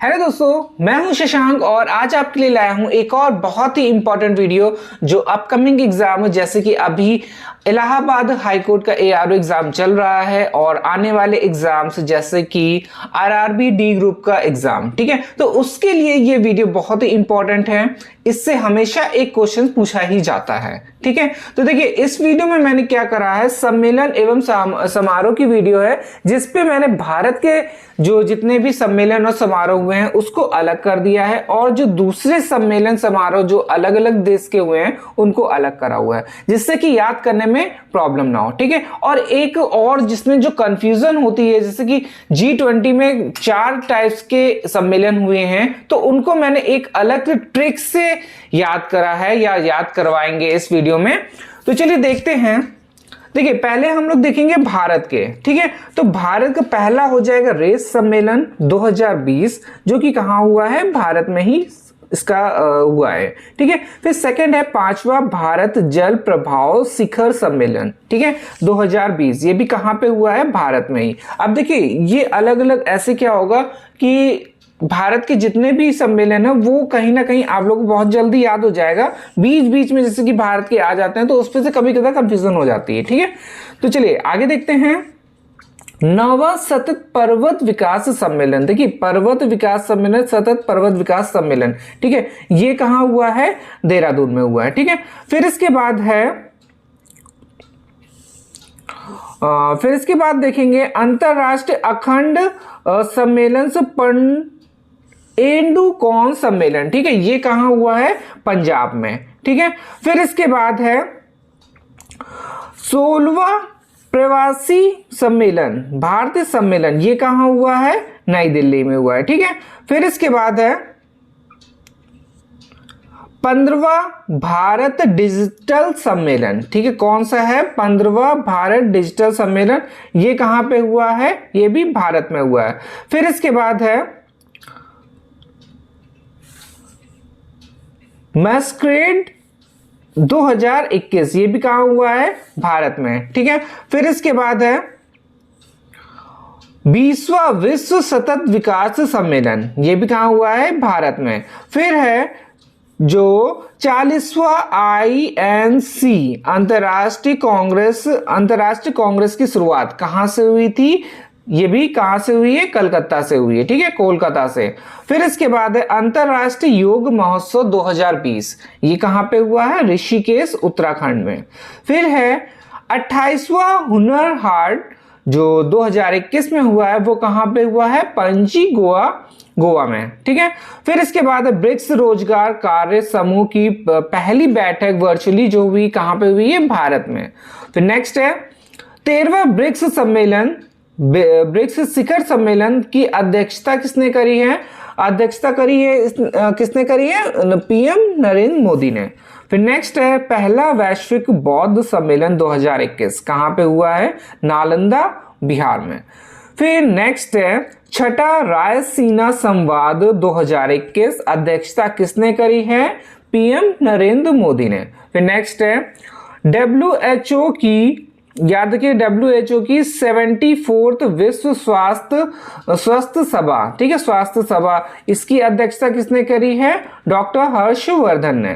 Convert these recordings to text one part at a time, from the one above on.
Hello दोस्तों, मैं हूं शशांक और आज आपके लिए लाया हूं एक और बहुत ही इंपॉर्टेंट वीडियो जो अपकमिंग एग्जाम जैसे कि अभी इलाहाबाद हाई कोर्ट का एआरओ एग्जाम चल रहा है और आने वाले एग्जाम्स जैसे कि आरआरबी डी ग्रुप का एग्जाम, ठीक है। तो उसके लिए ये वीडियो बहुत ही इंपॉर्टेंट है। इससे हमेशा एक क्वेश्चन पूछा ही जाता है, ठीक है। तो देखिए, इस वीडियो में मैंने क्या करा है, सम्मेलन एवं समारोह की वीडियो है जिसपे मैंने भारत के जो जितने भी सम्मेलन और समारोह हुए हैं उसको अलग कर दिया है और जो दूसरे सम्मेलन समारोह जो अलग अलग देश के हुए हैं उनको अलग करा हुआ है, जिससे कि याद करने में प्रॉब्लम ना हो, ठीक है। और एक और जिसमें जो कंफ्यूजन होती है, जैसे कि G20 में 4 टाइप्स के सम्मेलन हुए हैं तो उनको मैंने एक अलग ट्रिक से याद करा है या याद करवाएंगे इस वीडियो में। तो चलिए देखते हैं। देखिए, पहले हम लोग देखेंगे भारत के, ठीक है। तो भारत का पहला हो जाएगा रेस सम्मेलन 2020 जो कि कहां हुआ है, भारत में ही इसका हुआ है, ठीक है। फिर सेकंड है 5वां भारत जल प्रभाव शिखर सम्मेलन, ठीक है, 2020। ये भी कहां पे हुआ है, भारत में ही। अब देखिए, ये अलग अलग ऐसे क्या होगा कि भारत के जितने भी सम्मेलन है वो कहीं ना कहीं आप लोगों को बहुत जल्दी याद हो जाएगा। बीच बीच में जैसे कि भारत के आ जाते हैं तो उस पर से कभी कभी कंफ्यूजन हो जाती है, ठीक है। तो चलिए आगे देखते हैं। 9वां सतत पर्वत विकास सम्मेलन। देखिए, पर्वत विकास सम्मेलन, सतत पर्वत विकास सम्मेलन, ठीक है, ये कहां हुआ है, देहरादून में हुआ है, ठीक है। फिर इसके बाद देखेंगे अंतरराष्ट्रीय अखंड सम्मेलन एंडुकॉन सम्मेलन, ठीक है, ये कहां हुआ है, पंजाब में, ठीक है। फिर इसके बाद है 16वां प्रवासी सम्मेलन भारतीय सम्मेलन, ये कहां हुआ है, नई दिल्ली में हुआ है, ठीक है। फिर इसके बाद है 15वां भारत डिजिटल सम्मेलन, ठीक है, कौन सा है, 15वां भारत डिजिटल सम्मेलन, ये कहां पे हुआ है, ये भी भारत में हुआ है। फिर इसके बाद है मैस्क्रेड 2021, ये भी कहां हुआ है, भारत में, ठीक है। फिर इसके बाद है 20वां विश्व सतत विकास सम्मेलन, ये भी कहां हुआ है, भारत में। फिर है जो 40वां INC अंतरराष्ट्रीय कांग्रेस की शुरुआत कहां से हुई थी, ये भी कहां से हुई है, कलकत्ता से हुई है, ठीक है, कोलकाता से। फिर इसके बाद है अंतरराष्ट्रीय योग महोत्सव 2020, ये कहां पे हुआ है, ऋषिकेश उत्तराखंड में। फिर है 28वां हुनर हाट जो 2021 में हुआ है, वो कहां पे हुआ है, पणजी गोवा में, ठीक है। फिर इसके बाद है ब्रिक्स रोजगार कार्य समूह की पहली बैठक वर्चुअली जो हुई, कहां पे हुई है, भारत में। फिर नेक्स्ट है 13वां ब्रिक्स शिखर सम्मेलन की अध्यक्षता किसने करी है, किसने करी है, PM नरेंद्र मोदी ने। फिर नेक्स्ट है पहला वैश्विक बौद्ध सम्मेलन 2021, कहां पे हुआ है, नालंदा बिहार में। फिर नेक्स्ट है 6ठा रायसीना संवाद 2021, अध्यक्षता किसने करी है, PM नरेंद्र मोदी ने। फिर नेक्स्ट है WHO की, याद रखिए, WHO की 74th विश्व स्वास्थ्य सभा, ठीक है, स्वास्थ्य सभा, इसकी अध्यक्षता किसने करी है, डॉक्टर हर्षवर्धन ने।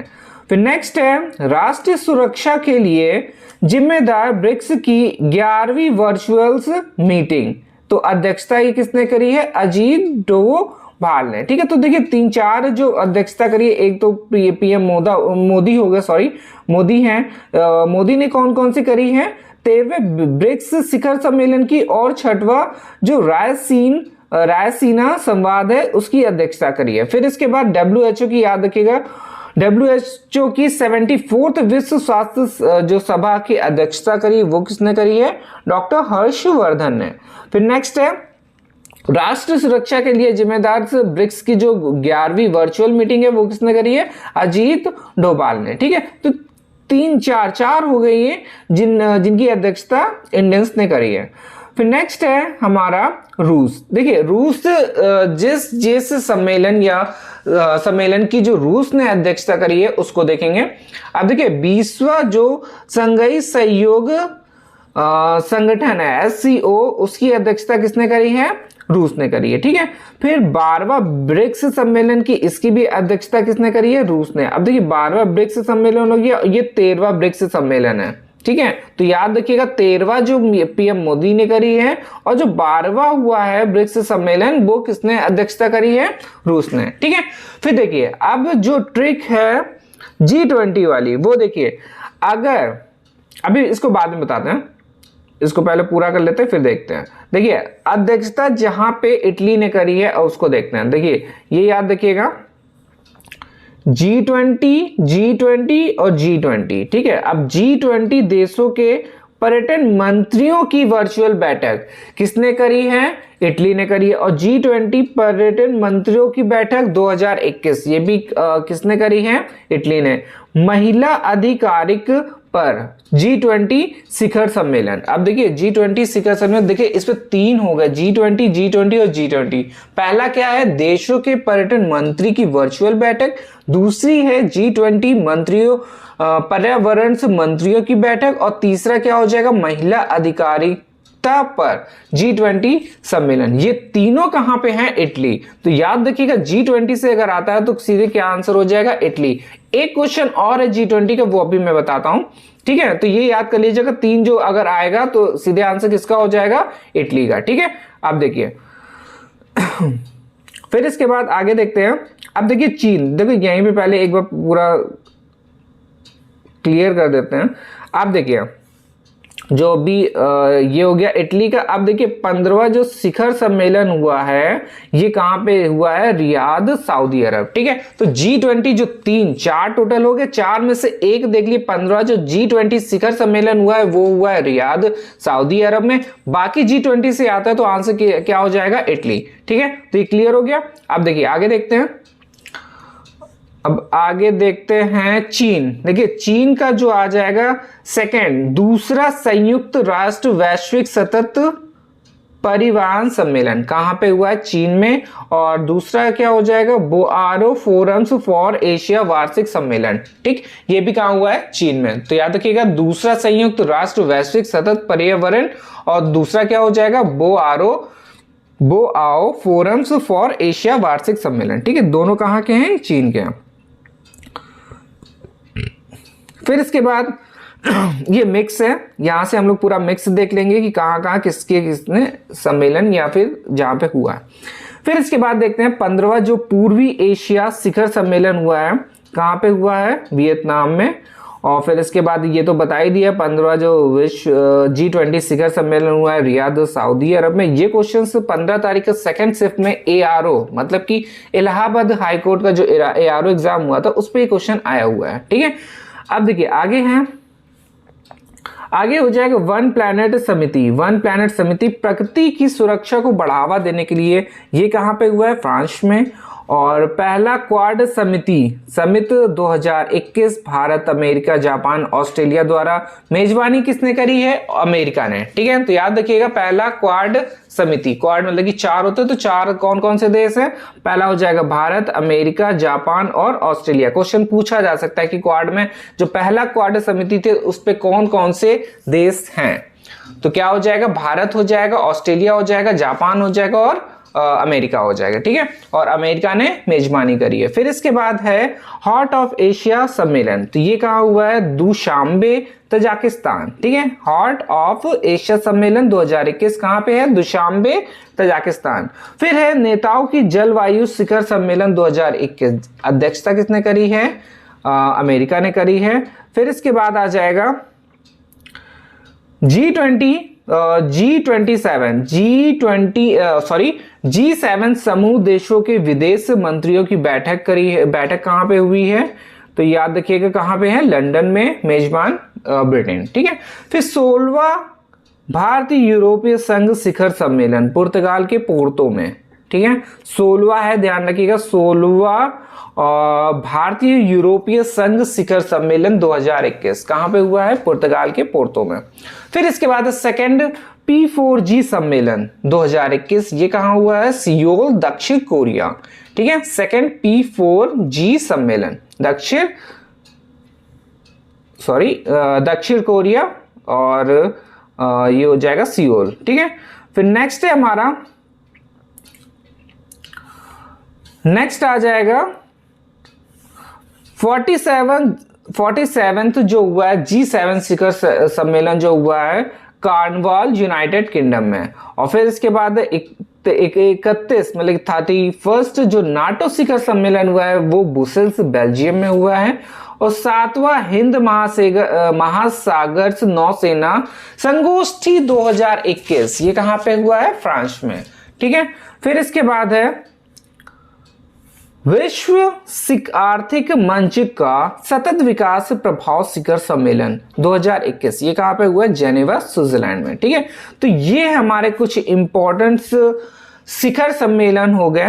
फिर नेक्स्ट है राष्ट्रीय सुरक्षा के लिए जिम्मेदार ब्रिक्स की 11वीं वर्चुअल मीटिंग, तो अध्यक्षता ये किसने करी है, अजीत डोभाल ने, ठीक है। तो देखिए 3-4 जो अध्यक्षता करी है, एक तो PM मोदी हो गया, सॉरी मोदी हैं, मोदी ने कौन कौन सी करी है, 13वें ब्रिक्स शिखर सम्मेलन की और 6वां जो रायसीना संवाद है उसकी अध्यक्षता करी है। फिर इसके बाद WHO की, याद रखिएगा, WHO की 74th विश्व स्वास्थ्य जो सभा की अध्यक्षता करी, वो किसने करी है, डॉक्टर हर्षवर्धन ने। फिर नेक्स्ट है राष्ट्र सुरक्षा के लिए जिम्मेदार ब्रिक्स की जो 11वीं वर्चुअल मीटिंग है वो किसने करी है, अजीत डोभाल ने, ठीक है। तो 3-4 हो गई है जिनकी अध्यक्षता इंडियंस ने करी है। फिर नेक्स्ट है हमारा रूस। देखिए, रूस जिस सम्मेलन या सम्मेलन की जो रूस ने अध्यक्षता करी है उसको देखेंगे। अब देखिए 20वां जो संघीय सहयोग संगठन है SCO, उसकी अध्यक्षता किसने करी है? रूस ने करी है। ठीक है, फिर 12वां ब्रिक्स सम्मेलन की, इसकी भी अध्यक्षता किसने करी है? रूस ने। अब देखिए 12वां ब्रिक्स सम्मेलन हो गया, ये 13वां ब्रिक्स सम्मेलन है। ठीक है, तो याद रखिएगा 13वां जो PM मोदी ने करी है और जो 12वां हुआ है ब्रिक्स सम्मेलन वो किसने अध्यक्षता करी है? रूस ने। ठीक है, फिर देखिए अब जो ट्रिक है G20 वाली वो देखिए, अगर अभी इसको बाद में बताते हैं, इसको पहले पूरा कर लेते हैं फिर देखते हैं। देखिए अध्यक्षता जहां पे इटली ने करी है उसको देखते हैं। देखिए ये याद रखिएगा G20 और G20। ठीक है, अब G20 देशों के पर्यटन मंत्रियों की वर्चुअल बैठक किसने करी है? इटली ने करी है। और G20 पर्यटन मंत्रियों की बैठक 2021 ये भी किसने करी है? इटली ने। महिला आधिकारिक पर G20 शिखर सम्मेलन। अब देखिए G20 शिखर सम्मेलन, देखिए इस पे 3 हो गए, G20 और G20। पहला क्या है? देशों के पर्यटन मंत्री की वर्चुअल बैठक। दूसरी है G20 मंत्रियों पर्यावरण मंत्रियों की बैठक। और तीसरा क्या हो जाएगा? महिला अधिकारिता पर G20 सम्मेलन। ये तीनों कहां पे हैं? इटली। तो याद रखिएगा G20 से अगर आता है तो सीधे क्या आंसर हो जाएगा? इटली। एक क्वेश्चन और है G20 का, वो अभी मैं बताता हूं। ठीक है, तो ये याद कर लीजिएगा, 3 जो अगर आएगा तो सीधे आंसर किसका हो जाएगा? इटली का। ठीक है, अब देखिए फिर इसके बाद आगे देखते हैं। अब देखिए चीन, देखो यहीं पे पहले एक बार पूरा क्लियर कर देते हैं। आप देखिए जो भी ये हो गया इटली का। अब देखिए 15वां जो शिखर सम्मेलन हुआ है ये कहां पे हुआ है? रियाद, सऊदी अरब। ठीक है, तो G20 जो 4 टोटल हो गए, 4 में से एक देख लिए 15वां जो G20 शिखर सम्मेलन हुआ है वो हुआ है रियाद, सऊदी अरब में। बाकी G20 से आता है तो आंसर क्या हो जाएगा? इटली। ठीक है, तो ये क्लियर हो गया। अब देखिए आगे देखते हैं। अब आगे देखते हैं चीन। देखिए चीन का जो आ जाएगा सेकंड, दूसरा संयुक्त राष्ट्र वैश्विक सतत परिवहन सम्मेलन कहां पे हुआ है? चीन में। और दूसरा क्या हो जाएगा? बोआरो फोरम्स फॉर एशिया वार्षिक सम्मेलन। ठीक, ये भी कहां हुआ है? चीन में। तो याद रखिएगा दूसरा संयुक्त राष्ट्र वैश्विक सतत पर्यावरण और दूसरा क्या हो जाएगा? बोआओ फोरम्स फॉर एशिया वार्षिक सम्मेलन। ठीक है, दोनों कहां के हैं? चीन के हैं। फिर इसके बाद ये मिक्स है, यहां से हम लोग पूरा मिक्स देख लेंगे कि कहां किसने सम्मेलन या फिर जहां पे हुआ है। फिर इसके बाद देखते हैं 15वां जो पूर्वी एशिया शिखर सम्मेलन हुआ है कहां पे हुआ है? वियतनाम में। और फिर इसके बाद ये तो बता ही दिया 15वां जो विश्व G20 शिखर सम्मेलन हुआ है रियाद, सऊदी अरब में। ये क्वेश्चन 15 तारीख का सेकंड शिफ्ट में ARO मतलब कि इलाहाबाद हाई कोर्ट का जो ARO एग्जाम हुआ था उस पर क्वेश्चन आया हुआ है। ठीक है, अब देखिए आगे है, आगे हो जाएगा वन प्लैनेट समिति। वन प्लैनेट समिति प्रकृति की सुरक्षा को बढ़ावा देने के लिए ये कहां पे हुआ है? फ्रांस में। और पहला quad summit 2021 Bharat, America, Japan, Australia द्वारा मेजबानी किसने करी है? अमेरिका ने। ठीक है, तो याद रखिएगा पहला क्वाड समिति, क्वाड मतलब कि 4 होते हैं, तो 4 कौन कौन से देश हैं? पहला हो जाएगा भारत, अमेरिका, जापान और ऑस्ट्रेलिया। क्वेश्चन पूछा जा सकता है कि क्वाड में जो पहला क्वाड समिति थे उस पे कौन कौन से देश हैं? तो क्या हो जाएगा? भारत हो जाएगा, ऑस्ट्रेलिया हो जाएगा, जापान हो जाएगा और अमेरिका हो जाएगा। ठीक है, और अमेरिका ने मेजबानी करी है। फिर इसके बाद है हार्ट ऑफ एशिया सम्मेलन। तो ये कहां हुआ है? Dushanbe, Tajikistan. ठीक है, हार्ट ऑफ एशिया सम्मेलन 2021 कहां पे है? Dushanbe, Tajikistan. फिर है नेताओं की जलवायु शिखर सम्मेलन 2021, अध्यक्षता किसने करी है? अमेरिका ने करी है। फिर इसके बाद आ जाएगा G7 समूह देशों के विदेश मंत्रियों की बैठक कहां पे हुई है? तो याद रखिएगा कहां पे है? लंदन में, मेजबान ब्रिटेन। ठीक है, फिर 16वां भारतीय यूरोपीय संघ शिखर सम्मेलन पुर्तगाल के पोर्तो में। ठीक है, 16वां है, ध्यान रखिएगा 16वां भारतीय यूरोपीय संघ शिखर सम्मेलन 2021 कहां पे हुआ है? पुर्तगाल के पोर्तो में। फिर इसके बाद सेकंड P4G सम्मेलन 2021, ये कहां हुआ है? सियोल, दक्षिण कोरिया। ठीक है, सेकंड P4G सम्मेलन दक्षिण कोरिया। और ये हो जाएगा सियोल। ठीक है, फिर नेक्स्ट है हमारा, नेक्स्ट आ जाएगा 47th जो हुआ है G7 शिखर सम्मेलन जो हुआ है कार्नवाल यूनाइटेड किंगडम में। और फिर इसके बाद 31 मतलब 31st जो नाटो शिखर सम्मेलन हुआ है वो ब्रुसेल्स बेल्जियम में हुआ है। और 7वां हिंद महासागर नौसेना संगोष्ठी 2021 ये कहां पे हुआ है? फ्रांस में। ठीक है, फिर इसके बाद है विश्व आर्थिक मंच का सतत विकास प्रभाव शिखर सम्मेलन 2021 ये कहां पे हुआ है? जेनेवा स्विट्जरलैंड में। ठीक है, तो ये हमारे कुछ इंपॉर्टेंट शिखर सम्मेलन हो गए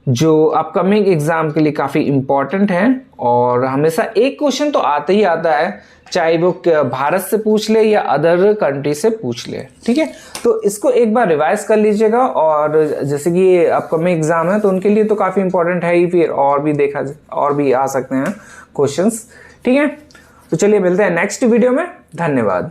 जो अपकमिंग एग्जाम के लिए काफी इंपॉर्टेंट है। और हमेशा एक क्वेश्चन तो आता ही आता है, चाहे वो भारत से पूछ ले या अदर कंट्री से पूछ ले। ठीक है, तो इसको एक बार रिवाइज कर लीजिएगा। और जैसे कि ये अपकमिंग एग्जाम है तो उनके लिए तो काफी इंपॉर्टेंट है ही, फिर और भी आ सकते हैं क्वेश्चंस। ठीक है, तो चलिए मिलते हैं नेक्स्ट वीडियो में। धन्यवाद।